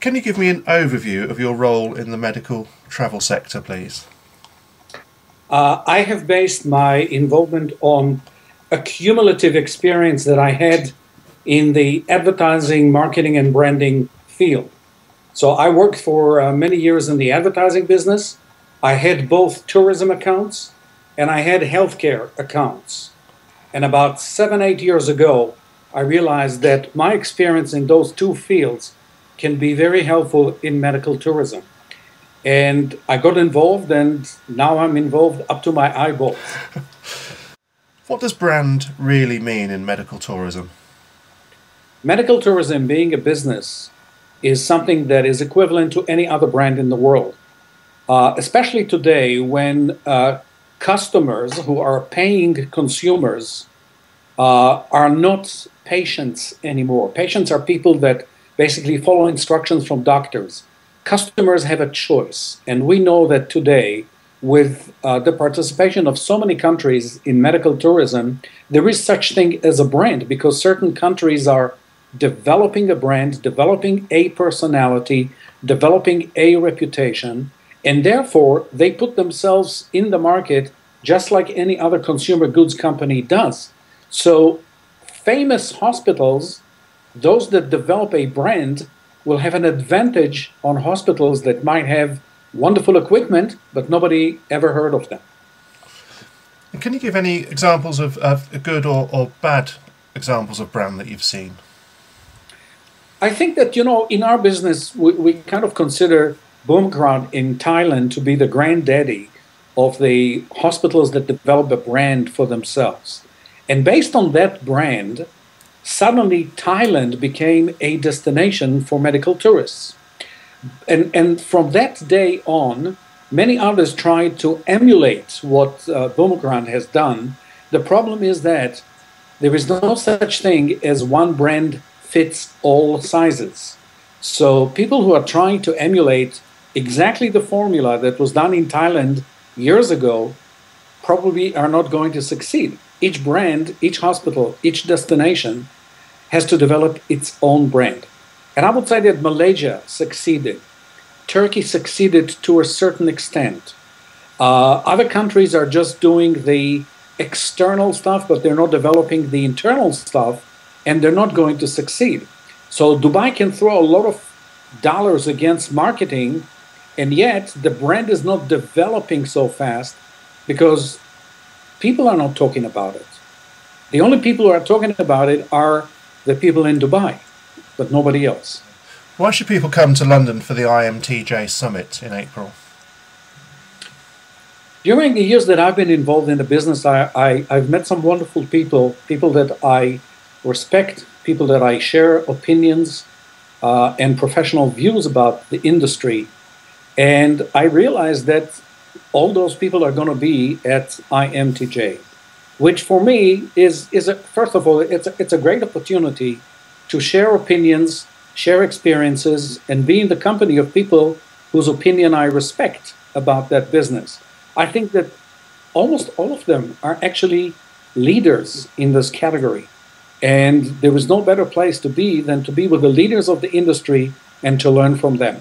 Can you give me an overview of your role in the medical travel sector, please? I have based my involvement on a cumulative experience that I had in the advertising, marketing, and branding field. So I worked for many years in the advertising business. I had both tourism accounts and I had healthcare accounts. And about 7, 8 years ago, I realized that my experience in those two fields can be very helpful in medical tourism. And I got involved, and now I'm involved up to my eyeballs. What does brand really mean in medical tourism? Medical tourism, being a business, is something that is equivalent to any other brand in the world, especially today when customers who are paying consumers are not patients anymore. Patients are people that basically follow instructions from doctors. Customers have a choice, and we know that today, with the participation of so many countries in medical tourism, there is such thing as a brand, because certain countries are developing a brand, developing a personality, developing a reputation, and therefore they put themselves in the market just like any other consumer goods company does. So famous hospitals, those that develop a brand, will have an advantage on hospitals that might have wonderful equipment, but nobody ever heard of them. And can you give any examples of good or bad examples of brand that you've seen? I think that, in our business, we kind of consider Bumrungrad in Thailand to be the granddaddy of the hospitals that develop a brand for themselves. And based on that brand, suddenly Thailand became a destination for medical tourists. And from that day on, many others tried to emulate what Bumrungrad has done. The problem is that there is no such thing as one brand fits all sizes. So people who are trying to emulate exactly the formula that was done in Thailand years ago probably are not going to succeed. Each brand, each hospital, each destination has to develop its own brand. And I would say that Malaysia succeeded. Turkey succeeded to a certain extent. Other countries are just doing the external stuff, but they're not developing the internal stuff, and they're not going to succeed. So Dubai can throw a lot of dollars against marketing, and yet the brand is not developing so fast because people are not talking about it. The only people who are talking about it are the people in Dubai, but nobody else. Why should people come to London for the IMTJ Summit in April? During the years that I've been involved in the business, I've met some wonderful people, people that I respect, people that I share opinions and professional views about the industry. And I realized that all those people are going to be at IMTJ, which for me is first of all, it's a great opportunity to share opinions, share experiences, and be in the company of people whose opinion I respect about that business. I think that almost all of them are actually leaders in this category. And there is no better place to be than to be with the leaders of the industry and to learn from them.